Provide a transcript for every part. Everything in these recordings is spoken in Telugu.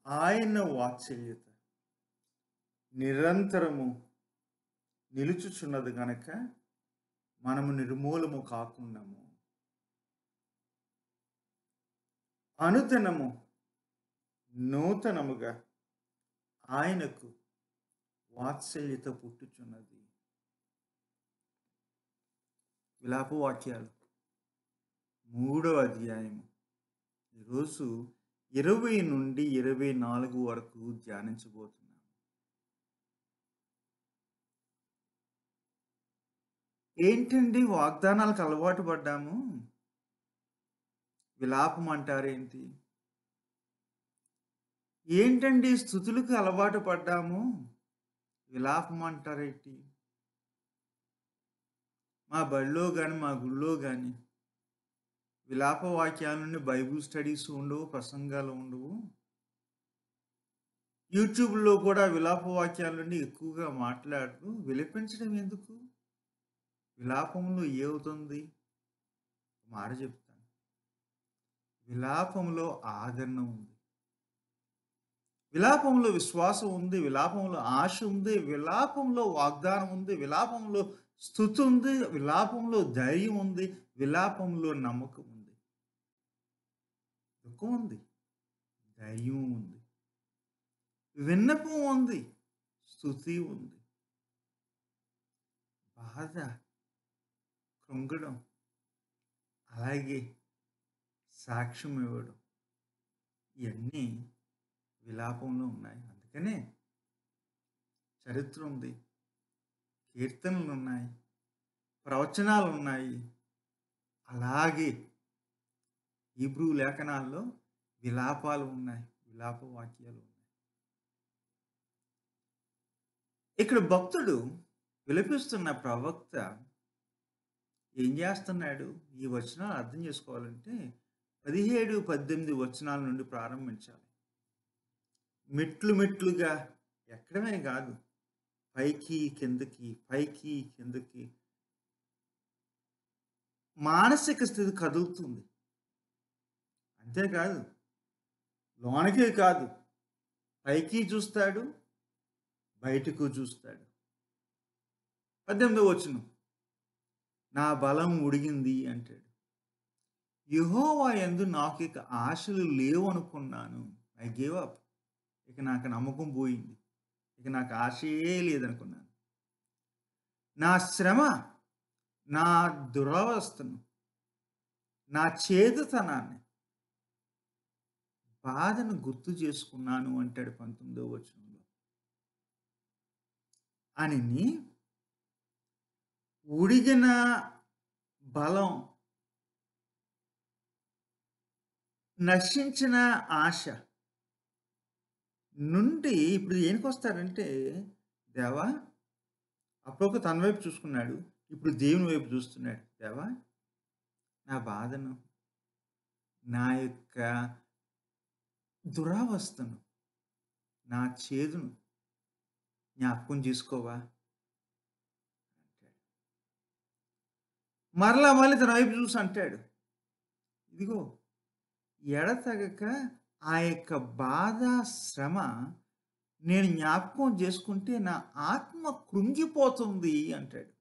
ఆయన వాత్సల్యత నిరంతరము నిలుచుచున్నది గనక మనము నిర్మూలము కాకుండాము. అనుదినము నూతనముగా ఆయనకు వాత్సల్యత పుట్టుచున్నది. విలాప వాక్యాలు 3వ అధ్యాయము ఈరోజు 20 నుండి 24 వరకు ధ్యానించబోతున్నాం. ఏంటండి వాగ్దానాలకు అలవాటు పడ్డాము, విలాపం అంటారేంటి? ఏంటండి స్తుతులకు అలవాటు పడ్డాము, విలాపం అంటారేంటి? మా బడిలో గాని, మా గుళ్ళో గాని విలాప వాక్యాల నుండి బైబిల్ స్టడీస్ ఉండవు, ప్రసంగాలు ఉండవు. యూట్యూబ్‌లో కూడా విలాప వాక్యాల నుండి ఎక్కువగా మాట్లాడరు. విలపించడం ఎందుకు? విలాపంలో ఏమవుతుంది? మాట చెప్తాను. విలాపంలో ఆదరణ ఉంది. విలాపంలో విశ్వాసం ఉంది. విలాపంలో ఆశ ఉంది. విలాపంలో వాగ్దానం ఉంది. విలాపంలో స్తుతి ఉంది. విలాపంలో ధైర్యం ఉంది. విలాపంలో నమ్మకం ఉంది. దుఃఖం ఉంది. ధైర్యం ఉంది. విన్నపం ఉంది. స్తుతి ఉంది. బాధ, కృంగడం, అలాగే సాక్ష్యం ఇవ్వడం, ఇవన్నీ విలాపంలో ఉన్నాయి. అందుకనే చరిత్ర ఉంది, కీర్తనలు ఉన్నాయి, ప్రవచనాలు ఉన్నాయి. అలాగే హీబ్రూ లేఖనాల్లో విలాపాలు ఉన్నాయి, విలాప వాక్యాలు ఉన్నాయి. ఇక్కడ భక్తుడు విలపిస్తున్న ప్రవక్త ఏం చేస్తున్నాడు? ఈ వచనాలు అర్థం చేసుకోవాలంటే 17, 18 వచనాల నుండి ప్రారంభించాలి. మెట్లు మెట్లుగా ఎక్కడమే కాదు, పైకి కిందకి, పైకి కిందకి మానసిక స్థితి కదులుతుంది. అంతేకాదు, లోనకే కాదు, పైకి చూస్తాడు, బయటకు చూస్తాడు. 18వ వచనం, నా బలం ఉడిగింది అంటాడు. యెహోవా యందు నాకు ఇక ఆశలు లేవు అనుకున్నాను. I give up. ఇక నాకు నమ్మకం పోయింది. ఇక నాకు ఆశయే లేదనుకున్నాను. నా శ్రమ, నా దురవస్థను, నా చేదుతనాన్ని, బాధను గుర్తు చేసుకున్నాను అంటాడు 19వ వచనంలో. అనిని ఉడిగిన బలం, నశించిన ఆశ నుండి ఇప్పుడు దేనికొస్తాడంటే, దేవా, అప్పుడు తన వైపు చూసుకున్నాడు, ఇప్పుడు దేవుని వైపు చూస్తున్నాడు. దేవా, నా బాధను, నా యొక్క దురవస్థను, నా చేదును జ్ఞాపకం చేసుకోవా అంటాడు. మళ్ళీ తన వైపు చూసి అంటాడు, ఇదిగో ఎడతెగక ఆ యొక్క బాధ, శ్రమ నేను జ్ఞాపకం చేసుకుంటే నా ఆత్మ కృంగిపోతుంది అంటాడు.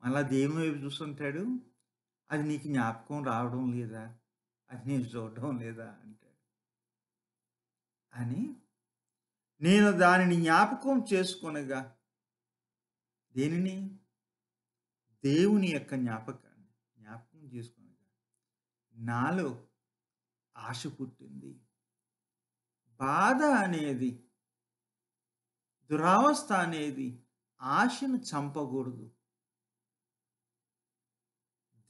మళ్ళా దేవుని వైపు చూస్తుంటాడు, అది నీకు జ్ఞాపకం రావడం లేదా? అది నేను చూడడం లేదా అంటాడు. అని నేను దానిని జ్ఞాపకం చేసుకొనగా, దేనిని? దేవుని యొక్క జ్ఞాపకం చేసుకొనగా నాలో ఆశ పుట్టింది. బాధ అనేది, దురవస్థ అనేది ఆశను చంపకూడదు.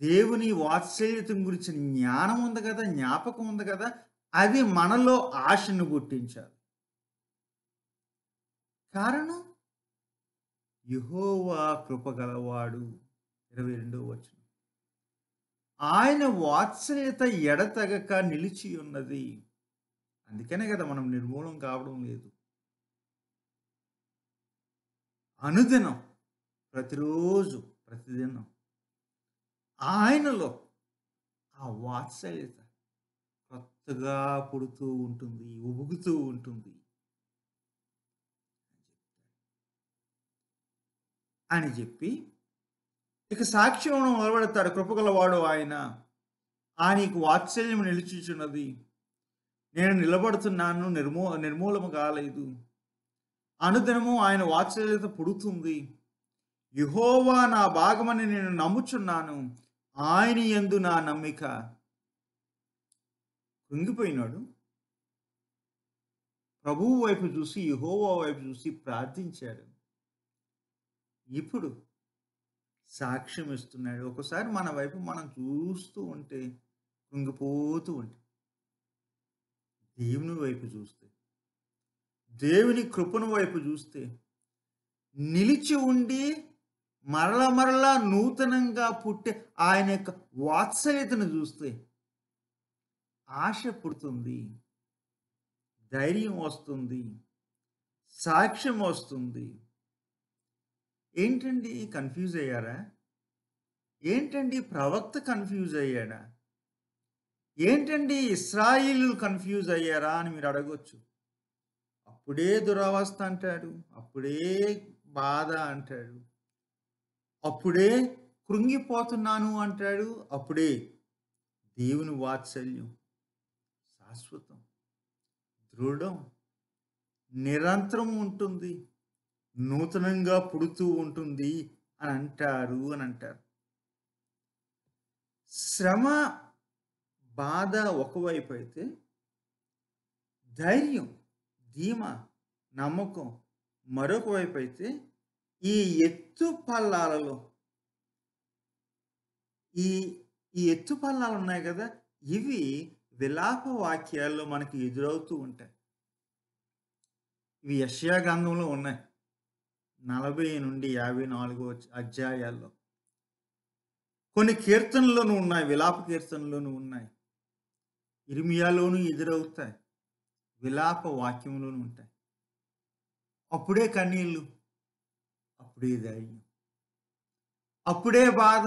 దేవుని వాత్సల్యత గురించిన జ్ఞానం ఉంది కదా, జ్ఞాపకం ఉంది కదా, అది మనలో ఆశను పుట్టించాలి. కారణం, యెహోవా కృపగలవాడు. 22వ వచనం, ఆయన వాత్సల్యత ఎడతెగక నిలిచి ఉన్నది. అందుకనే కదా మనం నిర్మూలం కావడం లేదు. అనుదినం, ప్రతిరోజు, ప్రతిదినం ఆయనలో ఆ వాత్సల్యత కొత్తగా పుడుతూ ఉంటుంది, ఉబుకుతూ ఉంటుంది అని చెప్పి ఇక సాక్ష్యం మొదలుపెడతాడు. కృపగలవాడు ఆయన. ఆయనకి వాత్సల్యం నిలిచుచున్నది. నేను నిలబడుతున్నాను, నిర్మూలము కాలేదు. అనుదినము ఆయన వాత్సల్యత పుడుతుంది. యెహోవా నా భాగమని నేను నమ్ముచున్నాను. ఆయన యందు నా నమ్మిక. కృంగిపోయినాడు. ప్రభువు వైపు చూసి, యెహోవా వైపు చూసి ప్రార్థించాడు. ఇప్పుడు సాక్ష్యం ఇస్తున్నాడు. ఒక్కోసారి మన వైపు మనం చూస్తూ ఉంటే కృంగిపోతూ ఉంటాం. దేవుని వైపు చూస్తే, దేవుని కృపను వైపు చూస్తే, నిలిచి ఉండి మరలా నూతనంగా పుట్టే ఆయన యొక్క వాత్సల్యతను చూస్తే ఆశ పుడుతుంది. ధైర్యం వస్తుంది. సాక్ష్యం వస్తుంది. ఏంటండి కన్‌ఫ్యూజ్ అయ్యారా? ఏంటండి ప్రవక్త కన్‌ఫ్యూజ్ అయ్యాడా? ఏంటండి ఇశ్రాయేలీయులు కన్‌ఫ్యూజ్ అయ్యారా అని మీరు అడగొచ్చు. అప్పుడే దురవస్థ అంటాడు. అప్పుడే బాధ అంటాడు. అప్పుడే కృంగిపోతున్నాను అంటాడు. అప్పుడే దేవుని వాత్సల్యం శాశ్వతం, దృఢం, నిరంతరం ఉంటుంది. నూతనంగా పుడుతూ ఉంటుంది అని అంటారు. శ్రమ, బాధ ఒకవైపు అయితే ధైర్యం, ధీమా, నమ్మకం మరొక వైపు అయితే ఈ ఎత్తు పల్లాలలో ఈ ఈ ఎత్తు పల్లాలు ఉన్నాయి కదా! ఇవి విలాప వాక్యాల్లో మనకి ఎదురవుతూ ఉంటాయి. ఇవి యెషయా గ్రంథంలో ఉన్నాయి. 40-54 అధ్యాయాల్లో. కొన్ని కీర్తనల్లోనూ ఉన్నాయి. విలాప కీర్తనలోనూ ఉన్నాయి. ఇర్మియాలోనూ ఎదురవుతాయి. విలాప వాక్యంలోనూ ఉంటాయి. అప్పుడే కన్నీళ్ళు, అప్పుడే ధైర్యం, అప్పుడే బాధ,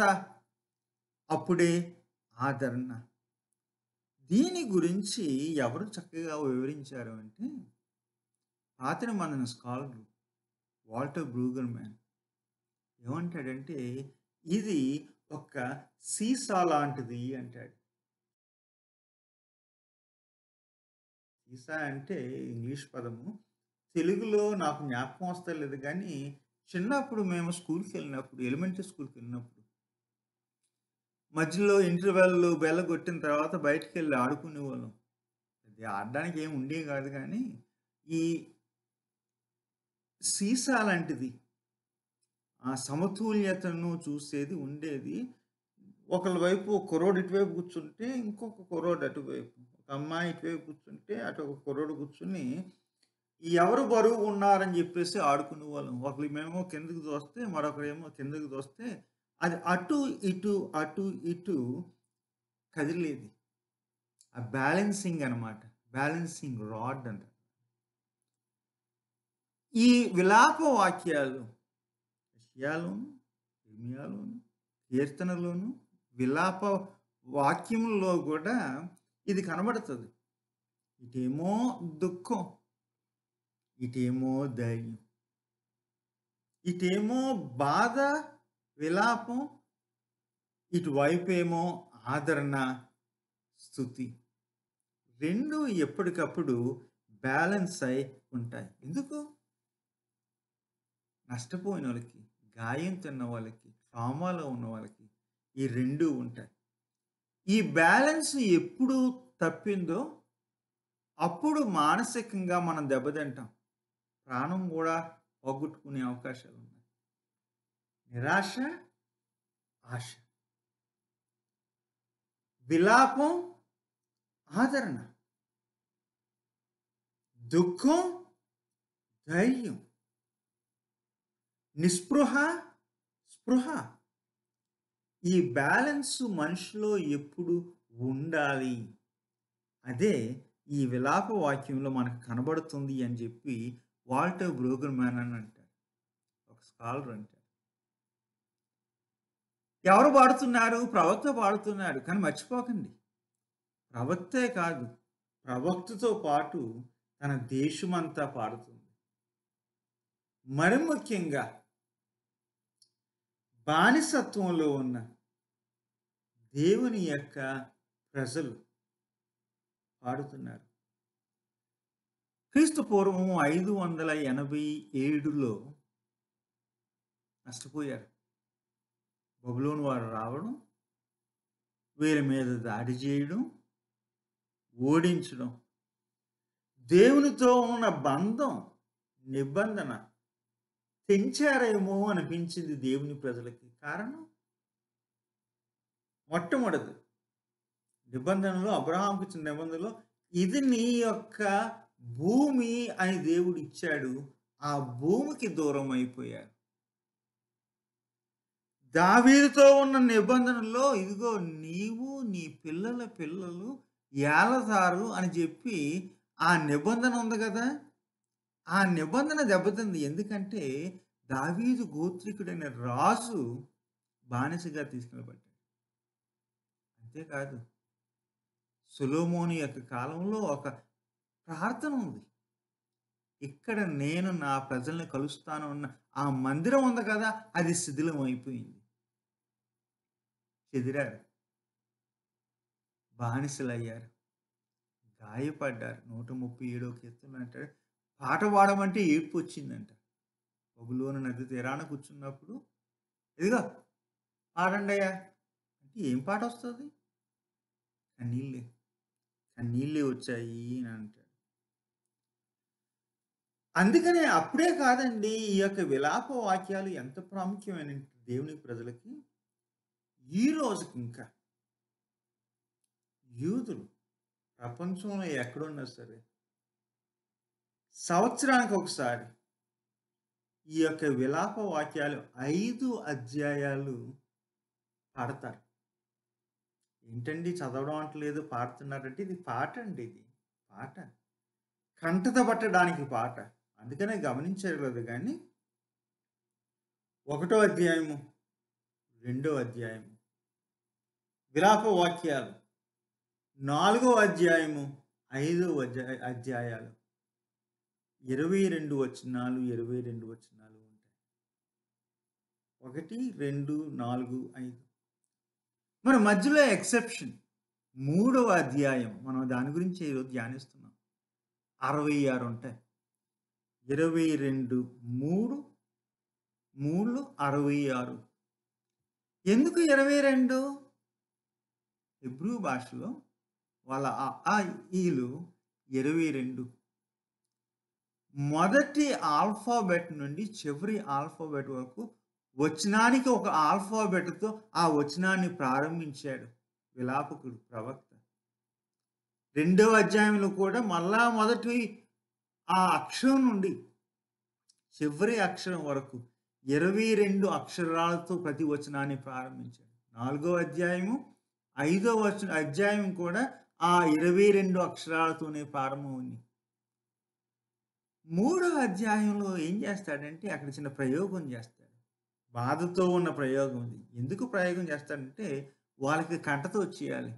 అప్పుడే ఆదరణ. దీని గురించి ఎవరు చక్కగా వివరించారు అంటే పాత నిబంధన స్కాలర్ వాల్టర్ బ్రూగర్‌మ్యాన్ ఏమంటాడంటే ఇది ఒక సీసా లాంటిది అంటాడు. సీసా అంటే ఇంగ్లీష్ పదము. తెలుగులో నాకు జ్ఞాపకం వస్తలేదు గానీ, చిన్నప్పుడు మేము స్కూల్‌కెళ్ళినప్పుడు, ఎలిమెంటరీ స్కూల్‌కెళ్ళినప్పుడు, మధ్యలో ఇంటర్వెల్ బెల్ కొట్టిన తర్వాత బయటికెళ్ళి ఆడుకునేవాళ్ళం. అది ఆడడానికి ఏమి ఉండేవి కాదు గానీ, ఈ సీసా లాంటిది ఆ సమతుల్యతను చూసేది ఉండేది. ఒకళ్ళ వైపు ఒక కుర్రోడు ఇటువైపు కూర్చుంటే, ఇంకొక కుర్రోడు అటువైపు. ఒక అమ్మాయి ఇటువైపు కూర్చుంటే, అటు ఒక కుర్రోడు కూర్చొని, ఎవరు బరువుగున్నారని జెప్పేసి ఆడుకునేవాళ్ళం. ఒకళ్ళమేమో కిందకి తోస్తే, మరొకరేమో కిందకి తోస్తే, అది అటు, ఇటు కదిలేది. ఆ బ్యాలెన్సింగ్ అనమాట. బ్యాలెన్సింగ్ రాడ్ అంటారు. ఈ విలాప వాక్యాలు యెషయాలోను, ఇర్మియాలోను, కీర్తనలోను, విలాప వాక్యముల్లో గూడా ఇది కనబడతది. ఇటేమో దుఃఖం, ఇటేమో ధైర్యం. ఇటేమో బాధ, విలాపం, ఇటువైపేమో ఆదరణ, స్తుతి. 2 ఎప్పటికప్పుడు బ్యాలెన్స్ అయి ఉంటాయి. ఎందుకు? నష్టపోయినోళ్ళకి, గాయం తిన్న వాళ్ళకి, ట్రామాలో ఉన్న వాళ్ళకి ఈ 2 ఉంటాయి. ఈ బ్యాలెన్స్ ఎప్పుడు తప్పిందో అప్పుడు మానసికంగా మనం దెబ్బతింటాం. ప్రాణం గూడా పోగొట్టుకునే అవకాశాలున్నాయి. నిరాశ, ఆశ. విలాపం, ఆదరణ. దుఃఖం, ధైర్యం. నిస్పృహ, స్పృహ. ఈ బ్యాలెన్స్ మనిషిలో ఎప్పుడు ఉండాలి. అదే ఈ విలాప వాక్యంలో మనకు కనబడుతుంది అని చెప్పి వాల్టర్ బ్రూగర్‌మ్యాన్ అని అంటారు. ఒక స్కాలర్ అంటారు. ఎవరు పాడుతున్నారు? ప్రవక్త పాడుతున్నాడు. కానీ మర్చిపోకండి. ప్రవక్తే కాదు, ప్రవక్తతో పాటు తన దేశమంతా పాడుతుంది. మరి ముఖ్యంగా బానిసత్వంలో ఉన్న దేవుని యొక్క ప్రజలు పాడుతున్నారు. క్రీస్తు పూర్వం 587లో నష్టపోయారు. బబులోను వారు రావడం, వీరి మీద దాడి చేయడం, ఓడించడం, దేవునితో ఉన్న బంధం, నిబంధన తెంచారేమో అనిపించింది దేవుని ప్రజలకి. కారణం మొట్టమొదటి నిబంధనలో, అబ్రహాంకు ఇచ్చిన నిబంధనలో ఇది నీ యొక్క భూమి అని దేవుడు ఇచ్చాడు. ఆ భూమికి దూరం అయిపోయారు. దావీదుతో ఉన్న నిబంధనలో ఇదిగో నీవు నీ పిల్లల పిల్లలు ఏలతారు అని చెప్పి ఆ నిబంధన ఉంది కదా, ఆ నిబంధన దెబ్బతింది. ఎందుకంటే దావీదు గోత్రికుడైన రాజు బానిసగా తీసుకెళ్ళబడ్డాడు. అంతేకాదు, సొలొమోను యొక్క కాలంలో ఒక ప్రార్థన ఉంది. ఇక్కడ నేను నా ప్రజల్ని కలుస్తాను అన్న ఆ మందిరం ఉంది కదా, అది శిథిలం అయిపోయింది. చెదిరారు, బానిసలయ్యారు, గాయపడ్డారు. 137వ కీర్తన అంటాడు, పాట పాడమంటే ఏడ్పు వచ్చిందంట. బబులోను నది తీరాన కూర్చున్నప్పుడు ఇదిగో పాడండయ్యా అంటే ఏం పాట వస్తుంది? కన్నీళ్ళే, కన్నీళ్ళే వచ్చాయి అని అంటాడు. అందుకనే అప్పుడే కాదండి, ఈ యొక్క విలాప వాక్యాలు ఎంత ప్రాముఖ్యమైన దేవుని ప్రజలకి. ఈ రోజుకి ఇంకా యూదులు ప్రపంచంలో ఎక్కడున్నా సరే సంవత్సరానికి ఒకసారి ఈ యొక్క విలాప వాక్యాలు 5 అధ్యాయాలు పాడతారు. ఏంటండి చదవడం అంటలేదు, పాడుతున్నారంటే ఇది పాట అండి, ఇది పాట, కంటత పట్టడానికి పాట. అందుకనే గమనించలేదు. కానీ 1వ అధ్యాయము, 2వ అధ్యాయము విలాప వాక్యాలు, 4వ అధ్యాయము, 5వ అధ్యాయాలు 22 వచనాలు, 22 వచనాలు ఉంటాయి. 1, 2, 4, 5. మరి మధ్యలో ఎక్సెప్షన్ 3వ అధ్యాయం, మనం దాని గురించి ఈరోజు ధ్యానిస్తున్నాం. 66 ఉంటాయి. 22, 3, 3, 66. ఎందుకు 22? హెబ్రూ భాషలో వాళ్ళ ఈలు 22. మొదటి ఆల్ఫాబెట్ నుండి చివరి ఆల్ఫాబెట్ వరకు వచనానికి ఒక ఆల్ఫాబెట్తో ఆ వచనాన్ని ప్రారంభించాడు విలాపకుడు, ప్రవక్త. 2వ అధ్యాయంలో కూడా మళ్ళా మొదటి ఆ అక్షరం నుండి చివరి అక్షరం వరకు 22 అక్షరాలతో ప్రతి వచనాన్ని ప్రారంభించాడు. 4వ అధ్యాయము, 5వ అధ్యాయం కూడా ఆ 22 అక్షరాలతోనే ప్రారంభమైంది. 3వ అధ్యాయంలో ఏం చేస్తాడంటే అక్కడ చిన్న ప్రయోగం చేస్తాడు. బాధతో ఉన్న ప్రయోగం ఇది. ఎందుకు ప్రయోగం చేస్తాడంటే వాళ్ళకి కంటతో వచ్చేయాలి.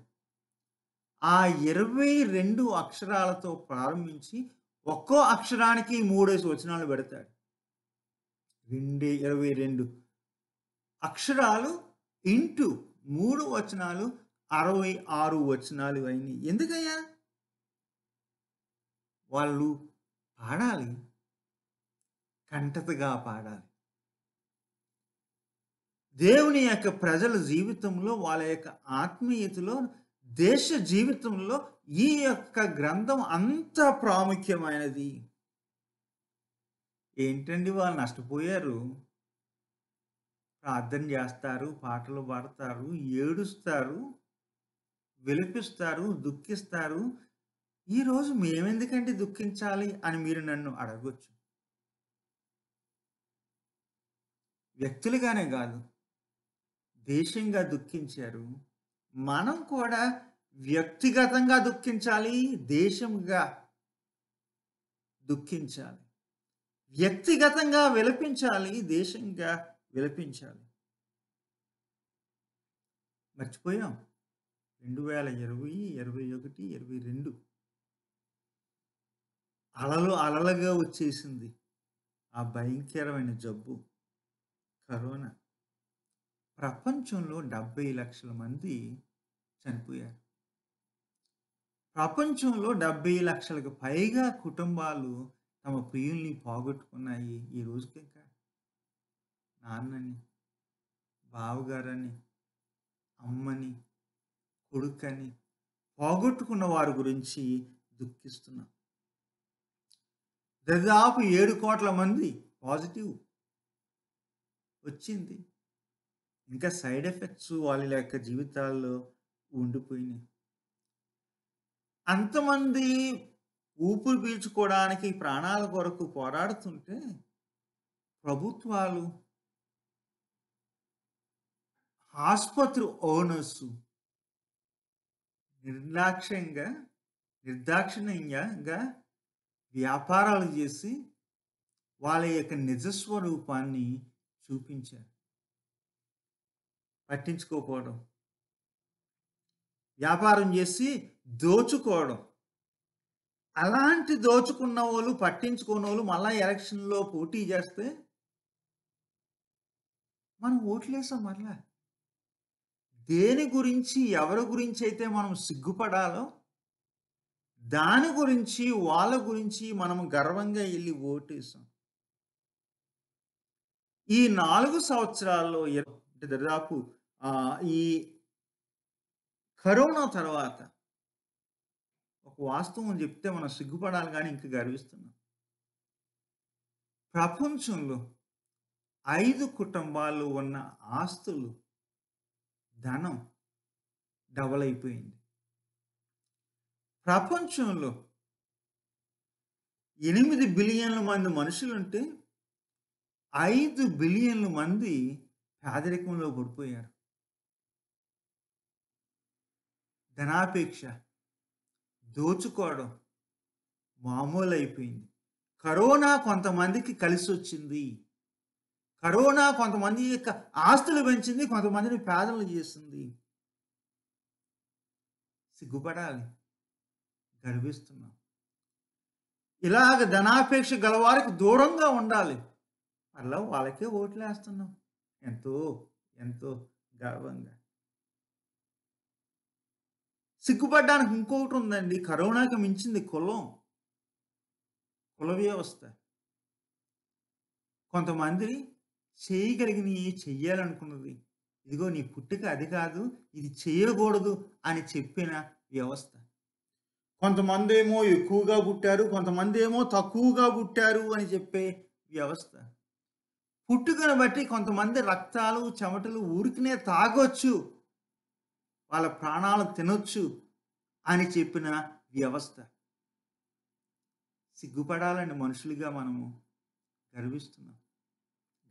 ఆ 22 అక్షరాలతో ప్రారంభించి ఒక్కో అక్షరానికి 3 వచనాలు పెడతాడు. 22 అక్షరాలు ఇంటూ 3 వచనాలు 66 వచనాలు అయినాయి. ఎందుకయ్యా? వాళ్ళు పాడాలి, కంటతగా పాడాలి. దేవుని యొక్క ప్రజల జీవితంలో, వాళ్ళ యొక్క ఆత్మీయతలో, దేశ జీవితంలో ఈ యొక్క గ్రంథం అంత ప్రాముఖ్యమైనది. ఏంటండి వాళ్ళు నష్టపోయారు. ప్రార్థన చేస్తారు, పాటలు పాడతారు, ఏడుస్తారు, విలపిస్తారు, దుఃఖిస్తారు. ఈరోజు మేమెందుకంటే దుఃఖించాలి అని మీరు నన్ను అడగొచ్చు. వ్యక్తులుగానే కాదు, దేశంగా దుఃఖించారు. మనం కూడా వ్యక్తిగతంగా దుఃఖించాలి, దేశంగా దుఃఖించాలి. వ్యక్తిగతంగా విలపించాలి, దేశంగా విలపించాలి. మర్చిపోయాం. 2020, 21, 22 అలలు అలలుగా వచ్చేసింది. ఆ భయంకరమైన జబ్బు కరోనా. ప్రపంచంలో 70,00,000 మంది చనిపోయారు. ప్రపంచంలో 70,00,000కి పైగా కుటుంబాలు తమ ప్రియుల్ని పోగొట్టుకున్నాయి. ఈ రోజుకింకా నాన్నని, బావగారని, అమ్మని, కొడుకని పోగొట్టుకున్న వారి గురించి దుఃఖిస్తున్నాం. దాదాపు 7,00,00,000 మంది పాజిటివ్ వచ్చింది. ఇంకా సైడ్ ఎఫెక్ట్స్ వాళ్ళ యొక్క జీవితాల్లో ఉండిపోయినాయి. అంతమంది ఊపిరి పీల్చుకోవడానికి ప్రాణాల కొరకు పోరాడుతుంటే ప్రభుత్వాలు, ఆసుపత్రి ఓనర్సు నిర్లక్ష్యంగా, నిర్దాక్షిణ్యంగా వ్యాపారాలు చేసి వాళ్ళ యొక్క నిజ స్వరూపాన్ని చూపించారు. పట్టించుకోకపోవడం. వ్యాపారం చేసి దోచుకోవడం. అలాంటి దోచుకున్నవోళ్ళు, పట్టించుకోనోళ్ళు మళ్ళా ఎలక్షన్‌లో పోటీ చేస్తే మనం ఓట్లేసాం మరలా. దేని గురించి, ఎవరి గురించైతే మనం సిగ్గుపడాలో, దాని గురించి, వాళ్ళ గురించి మనం గర్వంగా ఎళ్లి ఓటేసాం. ఈ 4 సంవత్సరాల్లో అంటే దాదాపు ఈ కరోనా తర్వాత ఒక వాస్తవం చెప్తే మనం సిగ్గుపడాలి గానీ ఇంక గర్విస్తున్నాం. ప్రపంచంలో 5 కుటుంబాల్లో ఉన్న ఆస్తులు, ధనం డబల్ అయిపోయింది. ప్రపంచంలో 8 బిలియన్ల మంది మనుషులుంటే 5 బిలియన్ల మంది పేదరికంలో పడిపోయారు. ధనాపేక్ష, దోచుకోవడం మామూలైపోయింది. కరోనా కొంతమందికి కలిసొచ్చింది. కరోనా కొంతమంది యొక్క ఆస్తులు పెంచింది, కొంతమందిని పేదలను చేసింది. సిగ్గుపడాలి. గర్విస్తున్నాం. ఇలాగ ధనాపేక్ష గలవారికి దూరంగా ఉండాలి. మళ్ళా వాళ్ళకే ఓట్లేస్తున్నాం. ఎంతో, ఎంతో గర్వంగా. సిగ్గుపడడానికి ఇంకొకటి ఉందండి. కరోనాకి మించింది కులం. కుల వ్యవస్థ. కొంతమంది చేయగలిగినయి చెయ్యాలనుకున్నది. ఇదిగో నీ పుట్టుక అది కాదు, ఇది చేయకూడదు అని చెప్పిన వ్యవస్థ. కొంతమందేమో ఎక్కువగా పుట్టారు, కొంతమందేమో తక్కువగా పుట్టారు అని చెప్పే వ్యవస్థ. పుట్టుకను బట్టి కొంతమంది రక్తాలు, చెమటలు ఊరికనే తాగొచ్చు. వాళ్ళ ప్రాణాలు తినొచ్చు అని చెప్పిన వ్యవస్థ. సిగ్గుపడాలండి మనుషులుగా మనము. గర్విస్తున్నాం.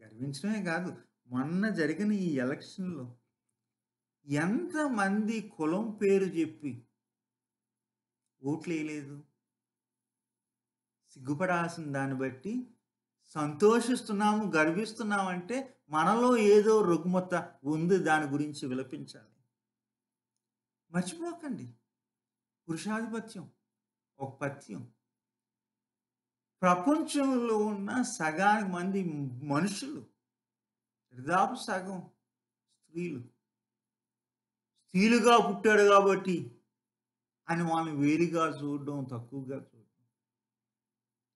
గర్వించడమే కాదు, మొన్న జరిగిన ఈ ఎలక్షన్‌లో ఎంతమంది కులం పేరు చెప్పి ఓట్లేయలేదు? సిగ్గుపడాల్సిన దాన్ని బట్టి సంతోషిస్తున్నాము, గర్విస్తున్నామంటే మనలో ఏదో రుగ్మత ఉంది, దాని గురించి విలపించాలి. మర్చిపోకండి. పురుషాధిపత్యం ఒక పథ్యం. ప్రపంచంలో ఉన్న సగానికి మంది మనుషులు, దాదాపు సగం స్త్రీలు. స్త్రీలుగా పుట్టాడు కాబట్టి అని వాళ్ళని వేరుగా చూడడం, తక్కువగా చూడడం.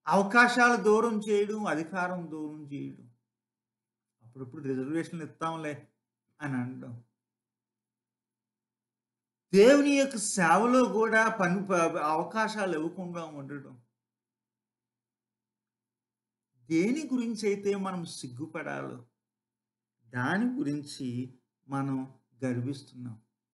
అవకాశాలు దూరం చేయడం, అధికారం దూరం చేయడం. అప్పుడప్పుడు రిజర్వేషన్‌లు ఇస్తాంలే అని అనడం. దేవుని యొక్క సేవలో కూడా అవకాశాలు ఇవ్వకుండా ఉండడం. దేని గురించైతే మనం సిగ్గుపడాలో, దాని గురించి మనం గర్విస్తున్నాం.